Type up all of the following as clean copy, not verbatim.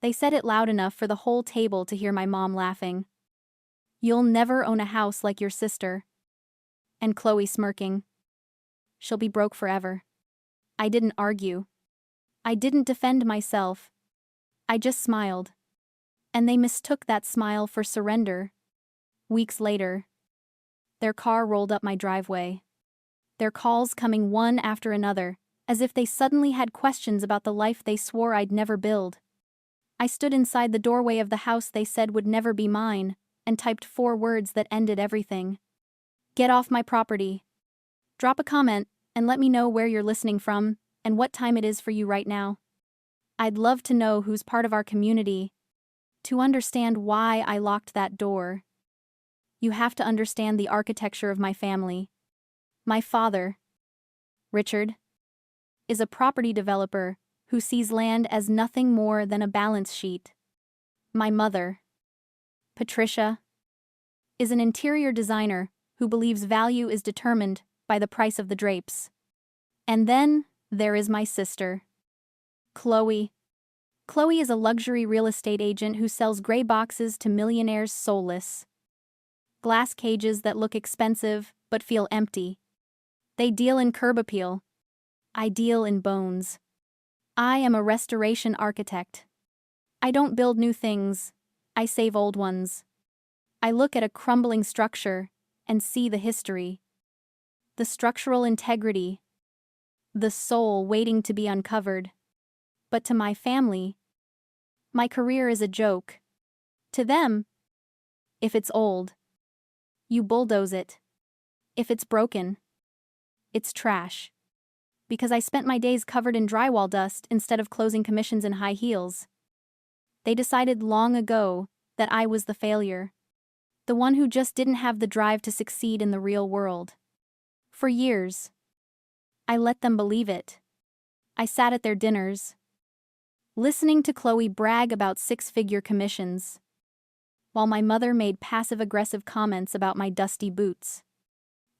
They said it loud enough for the whole table to hear my mom laughing. "You'll never own a house like your sister." And Chloe smirking. "She'll be broke forever." I didn't argue. I didn't defend myself. I just smiled. And they mistook that smile for surrender. Weeks later, their car rolled up my driveway. Their calls coming one after another, as if they suddenly had questions about the life they swore I'd never build. I stood inside the doorway of the house they said would never be mine, and typed 4 words that ended everything. "Get off my property." Drop a comment, and let me know where you're listening from, and what time it is for you right now. I'd love to know who's part of our community. To understand why I locked that door, you have to understand the architecture of my family. My father, Richard, is a property developer who sees land as nothing more than a balance sheet. My mother, Patricia, is an interior designer who believes value is determined by the price of the drapes. And then there is my sister, Chloe. Chloe is a luxury real estate agent who sells gray boxes to millionaires soulless. Glass cages that look expensive but feel empty. They deal in curb appeal. I deal in bones. I am a restoration architect. I don't build new things, I save old ones. I look at a crumbling structure and see the history, the structural integrity, the soul waiting to be uncovered. But to my family, my career is a joke. To them, if it's old, you bulldoze it. If it's broken, it's trash. Because I spent my days covered in drywall dust instead of closing commissions in high heels. They decided long ago that I was the failure, the one who just didn't have the drive to succeed in the real world. For years, I let them believe it. I sat at their dinners, listening to Chloe brag about 6-figure commissions, while my mother made passive-aggressive comments about my dusty boots.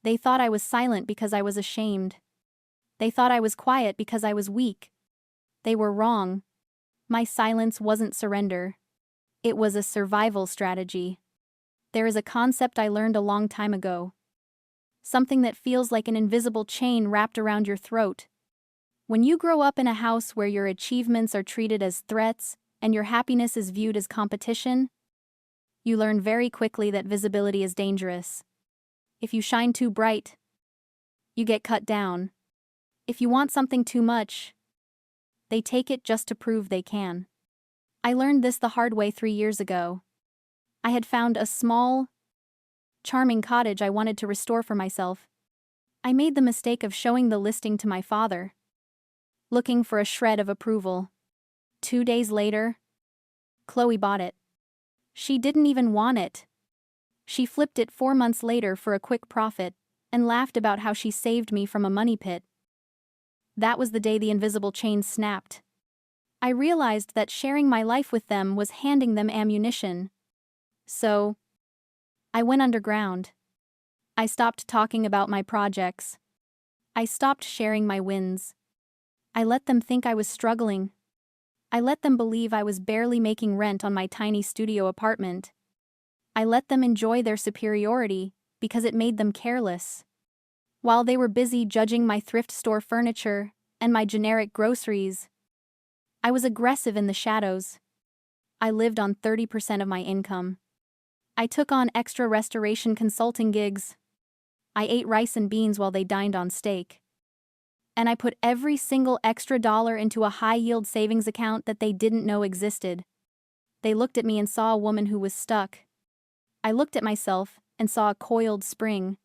They thought I was silent because I was ashamed. They thought I was quiet because I was weak. They were wrong. My silence wasn't surrender. It was a survival strategy. There is a concept I learned a long time ago. Something that feels like an invisible chain wrapped around your throat. When you grow up in a house where your achievements are treated as threats and your happiness is viewed as competition, you learn very quickly that visibility is dangerous. If you shine too bright, you get cut down. If you want something too much, they take it just to prove they can. I learned this the hard way 3 years ago. I had found a small, charming cottage I wanted to restore for myself. I made the mistake of showing the listing to my father, looking for a shred of approval. 2 days later, Chloe bought it. She didn't even want it. She flipped it 4 months later for a quick profit and laughed about how she saved me from a money pit. That was the day the invisible chain snapped. I realized that sharing my life with them was handing them ammunition. So, I went underground. I stopped talking about my projects. I stopped sharing my wins. I let them think I was struggling. I let them believe I was barely making rent on my tiny studio apartment. I let them enjoy their superiority because it made them careless. While they were busy judging my thrift store furniture and my generic groceries, I was aggressive in the shadows. I lived on 30% of my income. I took on extra restoration consulting gigs. I ate rice and beans while they dined on steak. And I put every single extra dollar into a high-yield savings account that they didn't know existed. They looked at me and saw a woman who was stuck. I looked at myself and saw a coiled spring,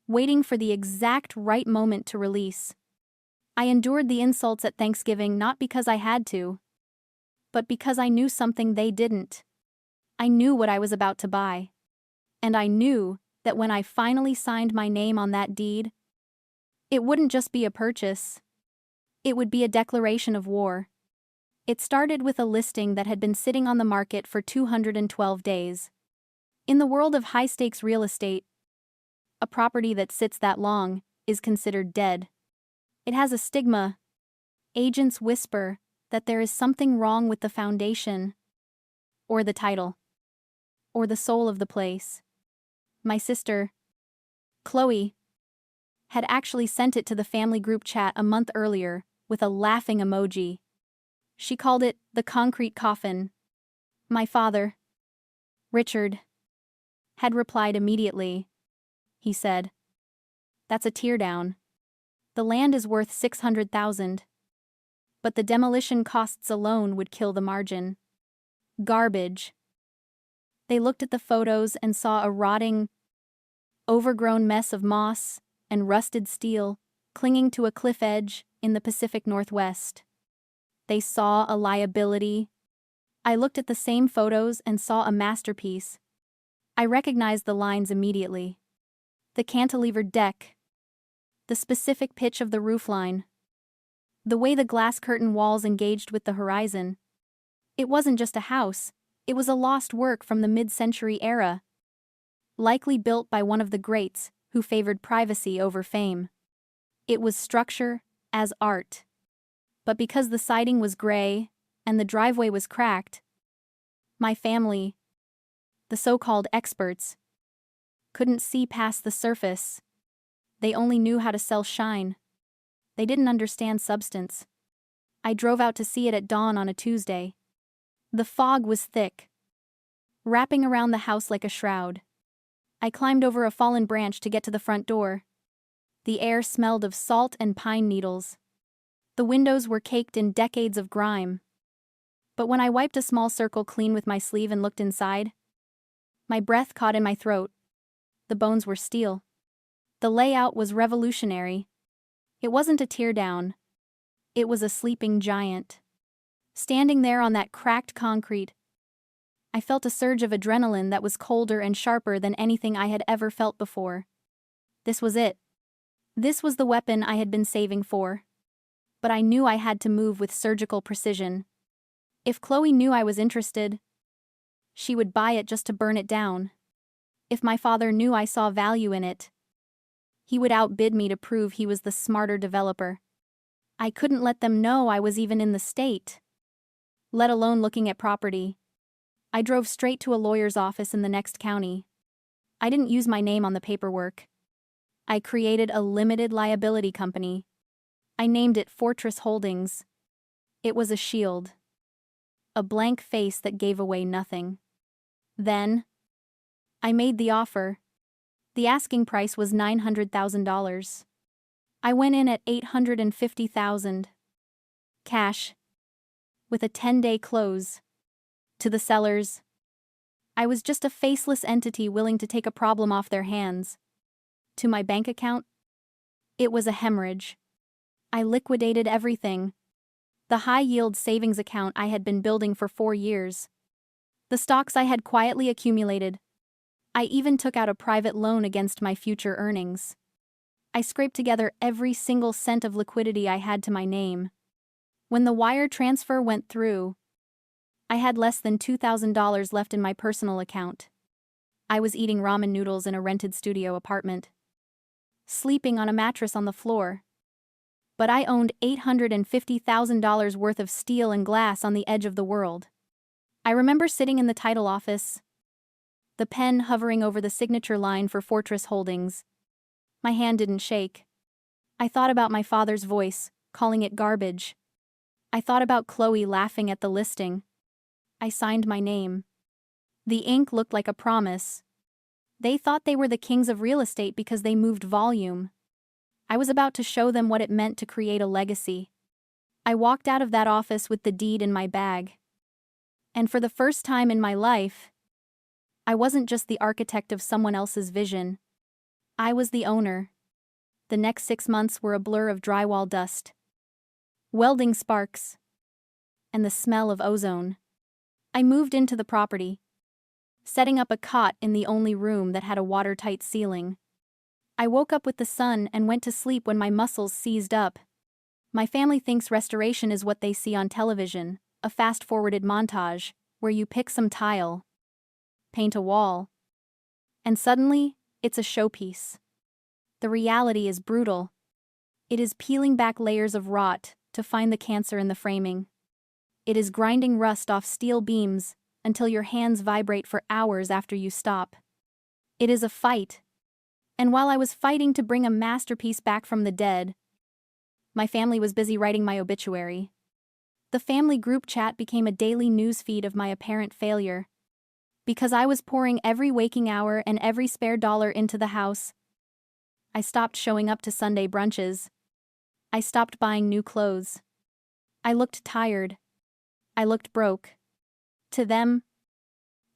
waiting for the exact right moment to release. I endured the insults at Thanksgiving not because I had to, but because I knew something they didn't. I knew what I was about to buy. And I knew that when I finally signed my name on that deed, it wouldn't just be a purchase. It would be a declaration of war. It started with a listing that had been sitting on the market for 212 days. In the world of high-stakes real estate, a property that sits that long is considered dead. It has a stigma. Agents whisper that there is something wrong with the foundation, or the title, or the soul of the place. My sister, Chloe, had actually sent it to the family group chat a month earlier with a laughing emoji. She called it the concrete coffin. My father, Richard, had replied immediately. He said, "That's a teardown. The land is worth $600,000. But the demolition costs alone would kill the margin. Garbage." They looked at the photos and saw a rotting, overgrown mess of moss and rusted steel clinging to a cliff edge in the Pacific Northwest. They saw a liability. I looked at the same photos and saw a masterpiece. I recognized the lines immediately. The cantilevered deck, the specific pitch of the roofline, the way the glass curtain walls engaged with the horizon. It wasn't just a house, it was a lost work from the mid-century era, likely built by one of the greats who favored privacy over fame. It was structure as art. But because the siding was gray and the driveway was cracked, my family, the so-called experts, couldn't see past the surface. They only knew how to sell shine. They didn't understand substance. I drove out to see it at dawn on a Tuesday. The fog was thick, wrapping around the house like a shroud. I climbed over a fallen branch to get to the front door. The air smelled of salt and pine needles. The windows were caked in decades of grime. But when I wiped a small circle clean with my sleeve and looked inside, my breath caught in my throat. The bones were steel. The layout was revolutionary. It wasn't a teardown. It was a sleeping giant. Standing there on that cracked concrete, I felt a surge of adrenaline that was colder and sharper than anything I had ever felt before. This was it. This was the weapon I had been saving for. But I knew I had to move with surgical precision. If Chloe knew I was interested, she would buy it just to burn it down. If my father knew I saw value in it, he would outbid me to prove he was the smarter developer. I couldn't let them know I was even in the state, let alone looking at property. I drove straight to a lawyer's office in the next county. I didn't use my name on the paperwork. I created a limited liability company. I named it Fortress Holdings. It was a shield. A blank face that gave away nothing. Then, I made the offer. The asking price was $900,000. I went in at $850,000. Cash. With a 10-day close. To the sellers, I was just a faceless entity willing to take a problem off their hands. To my bank account, it was a hemorrhage. I liquidated everything. The high-yield savings account I had been building for 4 years. The stocks I had quietly accumulated. I even took out a private loan against my future earnings. I scraped together every single cent of liquidity I had to my name. When the wire transfer went through, I had less than $2,000 left in my personal account. I was eating ramen noodles in a rented studio apartment, sleeping on a mattress on the floor. But I owned $850,000 worth of steel and glass on the edge of the world. I remember sitting in the title office, the pen hovering over the signature line for Fortress Holdings. My hand didn't shake. I thought about my father's voice, calling it garbage. I thought about Chloe laughing at the listing. I signed my name. The ink looked like a promise. They thought they were the kings of real estate because they moved volume. I was about to show them what it meant to create a legacy. I walked out of that office with the deed in my bag. And for the first time in my life, I wasn't just the architect of someone else's vision. I was the owner. The next 6 months were a blur of drywall dust, welding sparks, and the smell of ozone. I moved into the property, setting up a cot in the only room that had a watertight ceiling. I woke up with the sun and went to sleep when my muscles seized up. My family thinks restoration is what they see on television, a fast-forwarded montage, where you pick some tile, paint a wall, and suddenly, it's a showpiece. The reality is brutal. It is peeling back layers of rot to find the cancer in the framing. It is grinding rust off steel beams until your hands vibrate for hours after you stop. It is a fight. And while I was fighting to bring a masterpiece back from the dead, my family was busy writing my obituary. The family group chat became a daily news feed of my apparent failure. Because I was pouring every waking hour and every spare dollar into the house, I stopped showing up to Sunday brunches. I stopped buying new clothes. I looked tired. I looked broke. To them,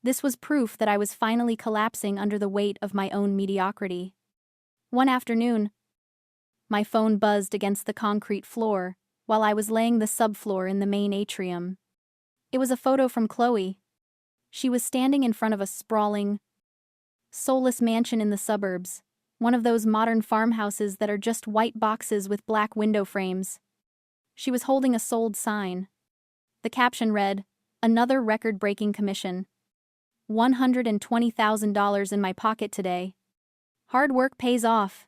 this was proof that I was finally collapsing under the weight of my own mediocrity. One afternoon, my phone buzzed against the concrete floor while I was laying the subfloor in the main atrium. It was a photo from Chloe. She was standing in front of a sprawling, soulless mansion in the suburbs, one of those modern farmhouses that are just white boxes with black window frames. She was holding a sold sign. The caption read, "Another record-breaking commission. $120,000 in my pocket today. Hard work pays off."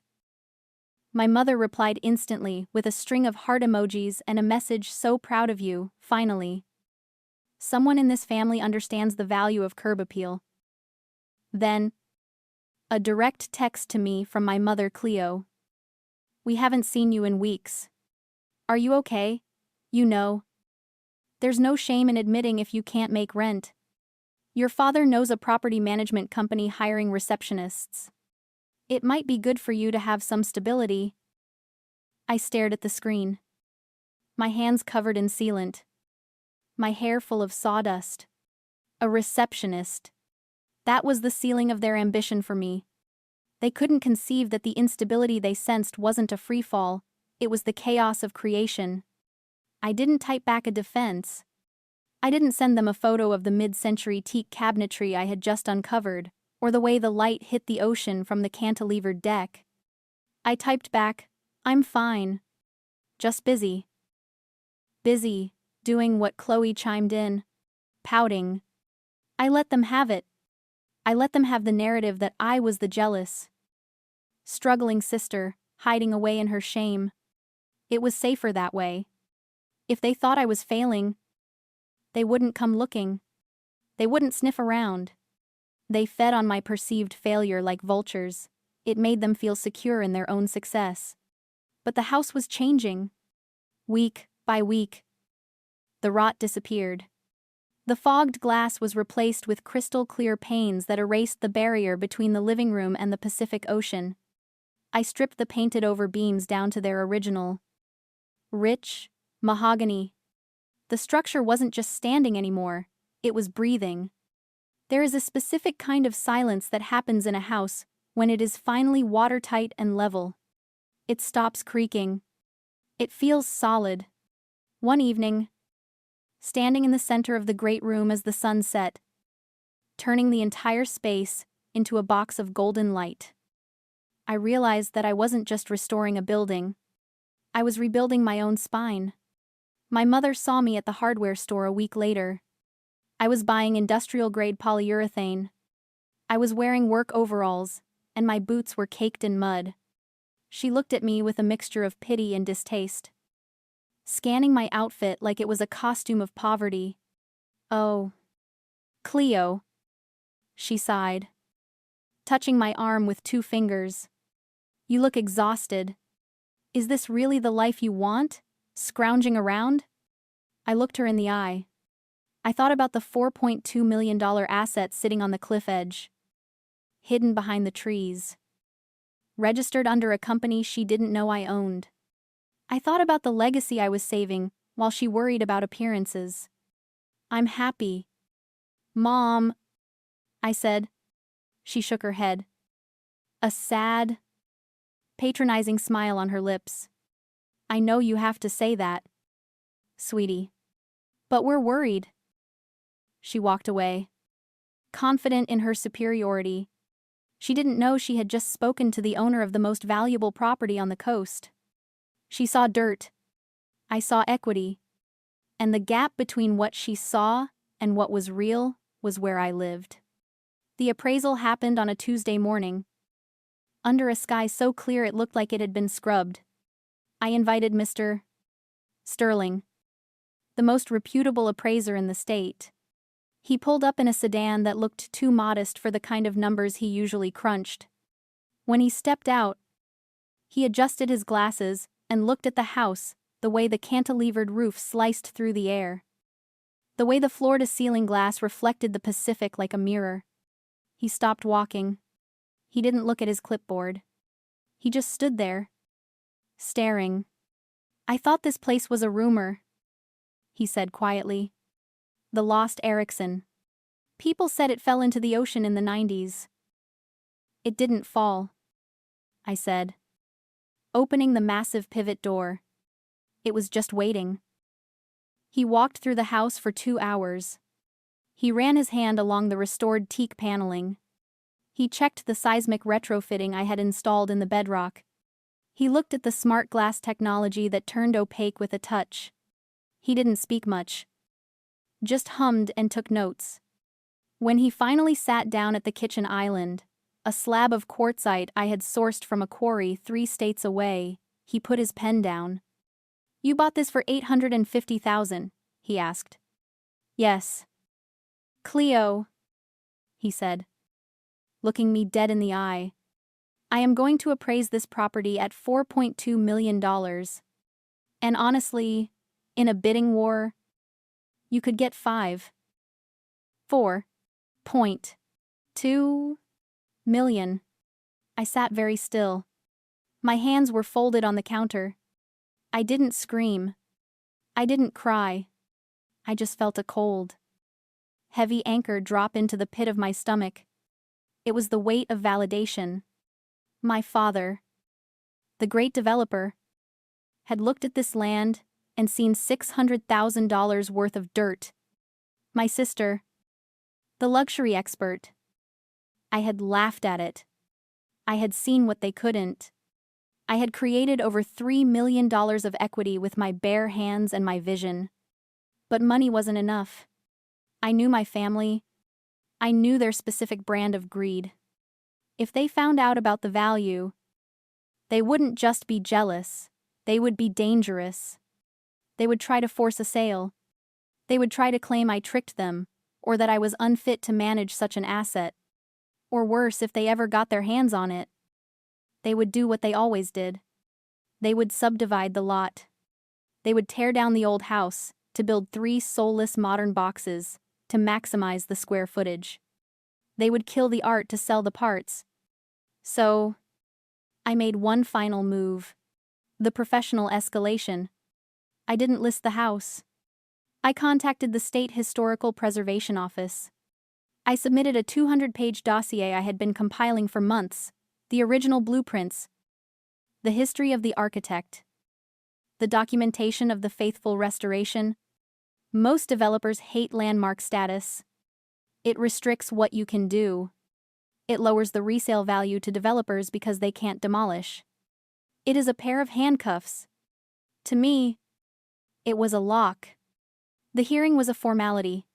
My mother replied instantly with a string of heart emojis and a message, "So proud of you, finally. Someone in this family understands the value of curb appeal." Then, a direct text to me from my mother, Cleo. "We haven't seen you in weeks. Are you okay? You know. There's no shame in admitting if you can't make rent. Your father knows a property management company hiring receptionists. It might be good for you to have some stability." I stared at the screen. My hands covered in sealant. My hair full of sawdust. A receptionist. That was the ceiling of their ambition for me. They couldn't conceive that the instability they sensed wasn't a free fall, it was the chaos of creation. I didn't type back a defense. I didn't send them a photo of the mid-century teak cabinetry I had just uncovered, or the way the light hit the ocean from the cantilevered deck. I typed back, "I'm fine. Just busy." Busy, doing what Chloe chimed in, pouting. I let them have it. I let them have the narrative that I was the jealous, struggling sister, hiding away in her shame. It was safer that way. If they thought I was failing, they wouldn't come looking. They wouldn't sniff around. They fed on my perceived failure like vultures. It made them feel secure in their own success. But the house was changing. Week by week, the rot disappeared. The fogged glass was replaced with crystal-clear panes that erased the barrier between the living room and the Pacific Ocean. I stripped the painted-over beams down to their original, rich, mahogany. The structure wasn't just standing anymore, it was breathing. There is a specific kind of silence that happens in a house when it is finally watertight and level. It stops creaking. It feels solid. One evening, standing in the center of the great room as the sun set, turning the entire space into a box of golden light, I realized that I wasn't just restoring a building. I was rebuilding my own spine. My mother saw me at the hardware store a week later. I was buying industrial-grade polyurethane. I was wearing work overalls, and my boots were caked in mud. She looked at me with a mixture of pity and distaste, scanning my outfit like it was a costume of poverty. "Oh, Cleo," she sighed, touching my arm with 2 fingers. "You look exhausted. Is this really the life you want, scrounging around?" I looked her in the eye. I thought about the $4.2 million asset sitting on the cliff edge, hidden behind the trees, registered under a company she didn't know I owned. I thought about the legacy I was saving while she worried about appearances. "I'm happy, Mom," I said. She shook her head, a sad, patronizing smile on her lips. "I know you have to say that, sweetie. But we're worried." She walked away, confident in her superiority. She didn't know she had just spoken to the owner of the most valuable property on the coast. She saw dirt. I saw equity. And the gap between what she saw and what was real was where I lived. The appraisal happened on a Tuesday morning, under a sky so clear it looked like it had been scrubbed. I invited Mr. Sterling the most reputable appraiser in the state. He pulled up in a sedan that looked too modest for the kind of numbers he usually crunched. When he stepped out, he adjusted his glasses and looked at the house, the way the cantilevered roof sliced through the air. The way the floor-to-ceiling glass reflected the Pacific like a mirror. He stopped walking. He didn't look at his clipboard. He just stood there, staring. "I thought this place was a rumor," he said quietly. "The lost Erickson. People said it fell into the ocean in the 90s. "It didn't fall," I said, opening the massive pivot door. "It was just waiting." He walked through the house for 2 hours. He ran his hand along the restored teak paneling. He checked the seismic retrofitting I had installed in the bedrock. He looked at the smart glass technology that turned opaque with a touch. He didn't speak much, just hummed and took notes. When he finally sat down at the kitchen island, a slab of quartzite I had sourced from a quarry 3 states away, he put his pen down. "You bought this for $850,000, he asked. "Yes." "Cleo," he said, looking me dead in the eye, "I am going to appraise this property at $4.2 million. And honestly, in a bidding war, you could get 5. $4.2 million. I sat very still. My hands were folded on the counter. I didn't scream. I didn't cry. I just felt a cold, heavy anchor drop into the pit of my stomach. It was the weight of validation. My father, the great developer, had looked at this land and seen $600,000 worth of dirt. My sister, the luxury expert, I had laughed at it. I had seen what they couldn't. I had created over $3 million of equity with my bare hands and my vision. But money wasn't enough. I knew my family. I knew their specific brand of greed. If they found out about the value, they wouldn't just be jealous, they would be dangerous. They would try to force a sale. They would try to claim I tricked them, or that I was unfit to manage such an asset. Or worse, if they ever got their hands on it, they would do what they always did. They would subdivide the lot. They would tear down the old house to build 3 soulless modern boxes to maximize the square footage. They would kill the art to sell the parts. So, I made one final move. The professional escalation. I didn't list the house. I contacted the State Historical Preservation Office. I submitted a 200-page dossier I had been compiling for months, the original blueprints, the history of the architect, the documentation of the faithful restoration. Most developers hate landmark status. It restricts what you can do. It lowers the resale value to developers because they can't demolish. It is a pair of handcuffs. To me, it was a lock. The hearing was a formality.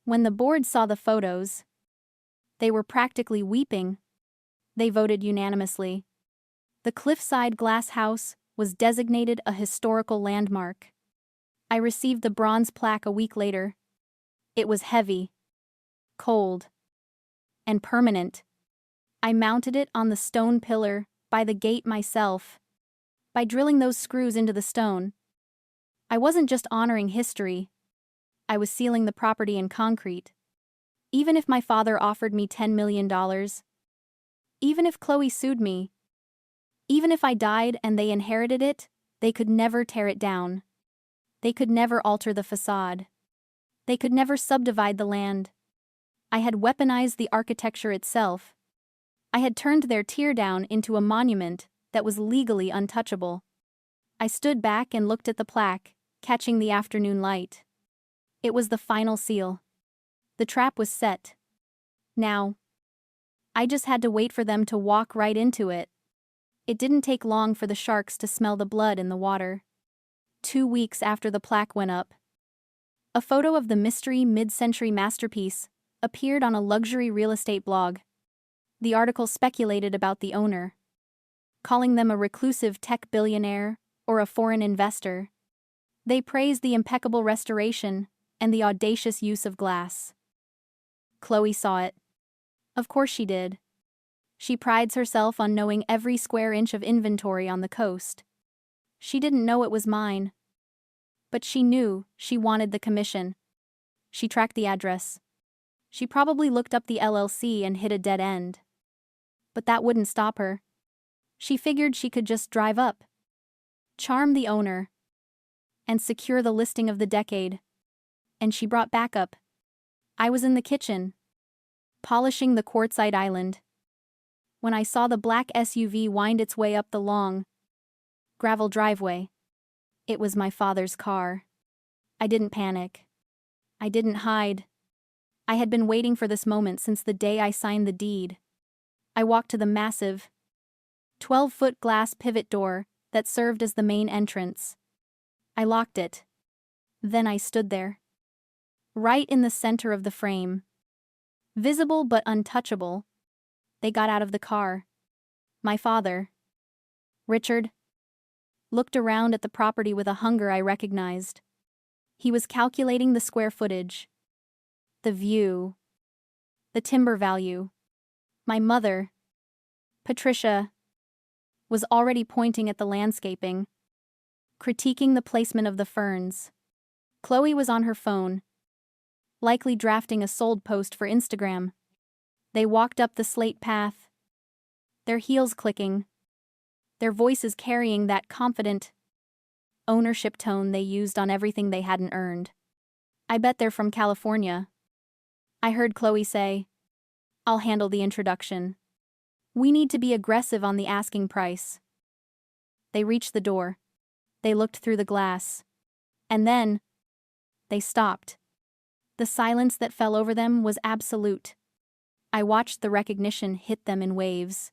When the board saw the photos, they were practically weeping. They voted unanimously. The cliffside glass house was designated a historical landmark. I received the bronze plaque a week later. It was heavy, cold, and permanent. I mounted it on the stone pillar by the gate myself. By drilling those screws into the stone, I wasn't just honoring history, I was sealing the property in concrete. Even if my father offered me $10 million, even if Chloe sued me, even if I died and they inherited it, they could never tear it down. They could never alter the facade. They could never subdivide the land. I had weaponized the architecture itself. I had turned their teardown into a monument that was legally untouchable. I stood back and looked at the plaque, catching the afternoon light. It was the final seal. The trap was set. Now, I just had to wait for them to walk right into it. It didn't take long for the sharks to smell the blood in the water. 2 weeks after the plaque went up, a photo of the mystery mid-century masterpiece appeared on a luxury real estate blog. The article speculated about the owner, calling them a reclusive tech billionaire or a foreign investor. They praised the impeccable restoration and the audacious use of glass. Chloe saw it. Of course she did. She prides herself on knowing every square inch of inventory on the coast. She didn't know it was mine. But she knew she wanted the commission. She tracked the address. She probably looked up the LLC and hit a dead end. But that wouldn't stop her. She figured she could just drive up, charm the owner, and secure the listing of the decade. And she brought backup. I was in the kitchen, polishing the quartzite island, when I saw the black SUV wind its way up the long gravel driveway. It was my father's car. I didn't panic. I didn't hide. I had been waiting for this moment since the day I signed the deed. I walked to the massive 12-foot glass pivot door that served as the main entrance. I locked it. Then I stood there, right in the center of the frame. Visible but untouchable. They got out of the car. My father, Richard, looked around at the property with a hunger I recognized. He was calculating the square footage, the view, the timber value. My mother, Patricia, was already pointing at the landscaping, critiquing the placement of the ferns. Chloe was on her phone, likely drafting a sold post for Instagram. They walked up the slate path, their heels clicking, their voices carrying that confident ownership tone they used on everything they hadn't earned. I bet they're from California. I heard Chloe say, I'll handle the introduction. We need to be aggressive on the asking price. They reached the door. They looked through the glass. And then, they stopped. The silence that fell over them was absolute. I watched the recognition hit them in waves.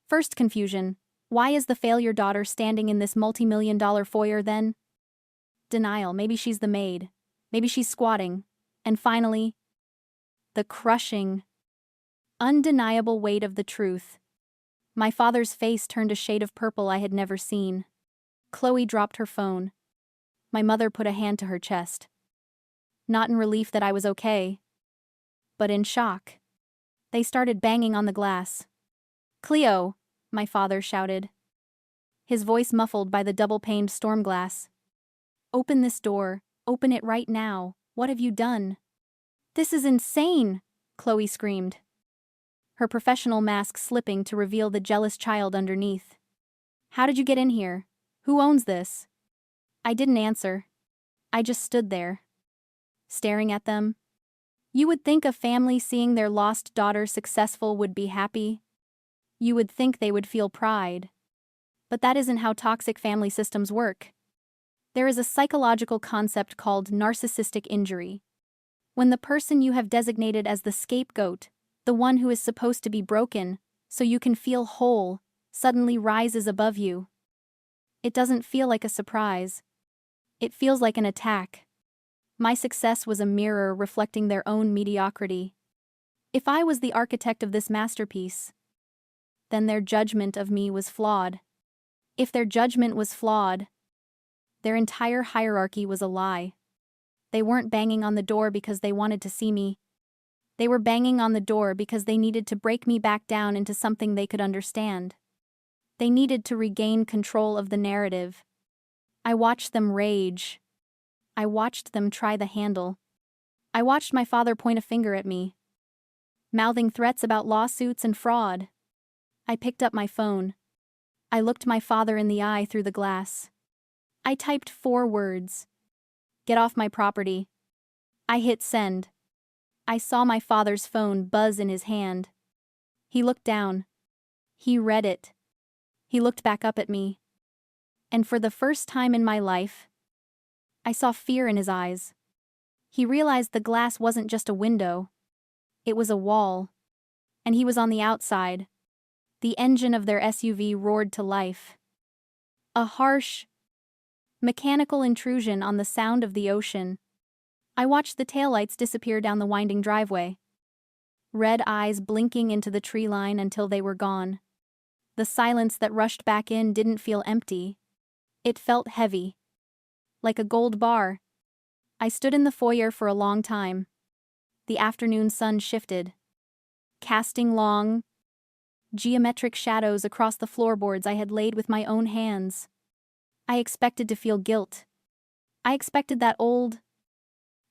First confusion. Why is the failure daughter standing in this multi-million-dollar foyer then? Denial. Maybe she's the maid. Maybe she's squatting. And finally, the crushing, undeniable weight of the truth. My father's face turned a shade of purple I had never seen. Chloe dropped her phone. My mother put a hand to her chest. Not in relief that I was okay, but in shock. They started banging on the glass. Cleo, my father shouted, his voice muffled by the double-paned storm glass. Open this door. Open it right now. What have you done? This is insane, Chloe screamed, her professional mask slipping to reveal the jealous child underneath. How did you get in here? Who owns this? I didn't answer. I just stood there, staring at them. You would think a family seeing their lost daughter successful would be happy. You would think they would feel pride. But that isn't how toxic family systems work. There is a psychological concept called narcissistic injury. When the person you have designated as the scapegoat, the one who is supposed to be broken, so you can feel whole, suddenly rises above you. It doesn't feel like a surprise. It feels like an attack. My success was a mirror reflecting their own mediocrity. If I was the architect of this masterpiece, then their judgment of me was flawed. If their judgment was flawed, their entire hierarchy was a lie. They weren't banging on the door because they wanted to see me. They were banging on the door because they needed to break me back down into something they could understand. They needed to regain control of the narrative. I watched them rage. I watched them try the handle. I watched my father point a finger at me, mouthing threats about lawsuits and fraud. I picked up my phone. I looked my father in the eye through the glass. I typed 4 words. Get off my property. I hit send. I saw my father's phone buzz in his hand. He looked down. He read it. He looked back up at me. And for the first time in my life, I saw fear in his eyes. He realized the glass wasn't just a window. It was a wall. And he was on the outside. The engine of their SUV roared to life. A harsh, mechanical intrusion on the sound of the ocean. I watched the taillights disappear down the winding driveway, red eyes blinking into the tree line until they were gone. The silence that rushed back in didn't feel empty. It felt heavy, like a gold bar. I stood in the foyer for a long time. The afternoon sun shifted, casting long, geometric shadows across the floorboards I had laid with my own hands. I expected to feel guilt. I expected that old,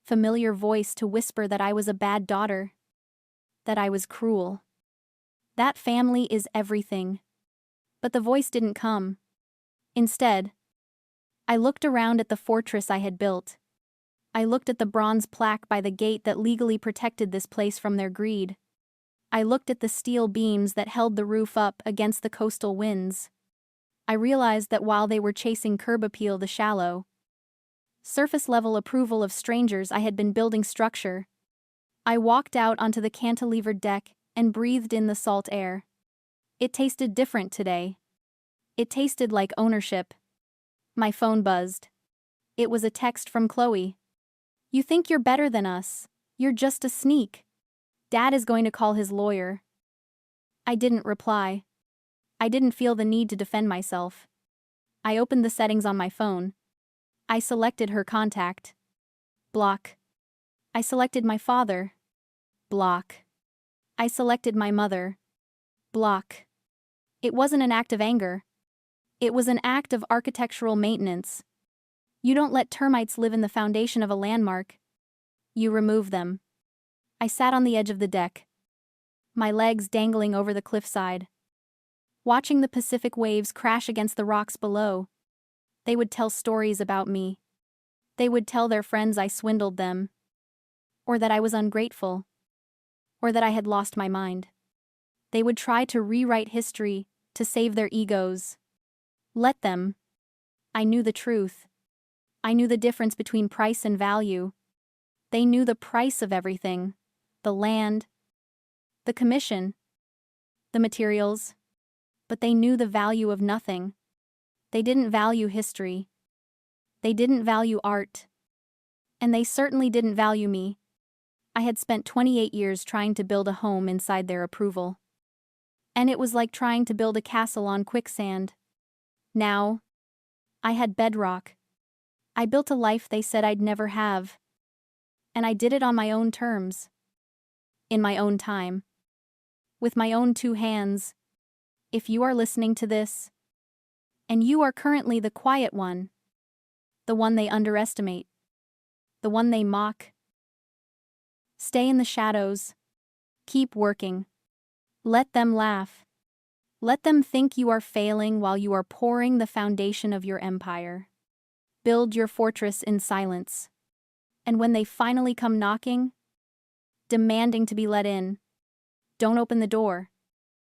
familiar voice to whisper that I was a bad daughter, that I was cruel. That family is everything. But the voice didn't come. Instead, I looked around at the fortress I had built. I looked at the bronze plaque by the gate that legally protected this place from their greed. I looked at the steel beams that held the roof up against the coastal winds. I realized that while they were chasing curb appeal the shallow, surface-level approval of strangers, I had been building structure. I walked out onto the cantilevered deck and breathed in the salt air. It tasted different today. It tasted like ownership. My phone buzzed. It was a text from Chloe. "You think you're better than us. You're just a sneak. Dad is going to call his lawyer." I didn't reply. I didn't feel the need to defend myself. I opened the settings on my phone. I selected her contact. Block. I selected my father. Block. I selected my mother. Block. It wasn't an act of anger. It was an act of architectural maintenance. You don't let termites live in the foundation of a landmark. You remove them. I sat on the edge of the deck, my legs dangling over the cliffside, watching the Pacific waves crash against the rocks below. They would tell stories about me. They would tell their friends I swindled them, or that I was ungrateful, or that I had lost my mind. They would try to rewrite history to save their egos. Let them. I knew the truth. I knew the difference between price and value. They knew the price of everything: the land, the commission, the materials. But they knew the value of nothing. They didn't value history. They didn't value art. And they certainly didn't value me. I had spent 28 years trying to build a home inside their approval. And it was like trying to build a castle on quicksand. Now, I had bedrock. I built a life they said I'd never have. And I did it on my own terms. In my own time. With my own two hands. If you are listening to this, and you are currently the quiet one, the one they underestimate, the one they mock, stay in the shadows. Keep working. Let them laugh. Let them think you are failing while you are pouring the foundation of your empire. Build your fortress in silence. And when they finally come knocking, demanding to be let in, don't open the door.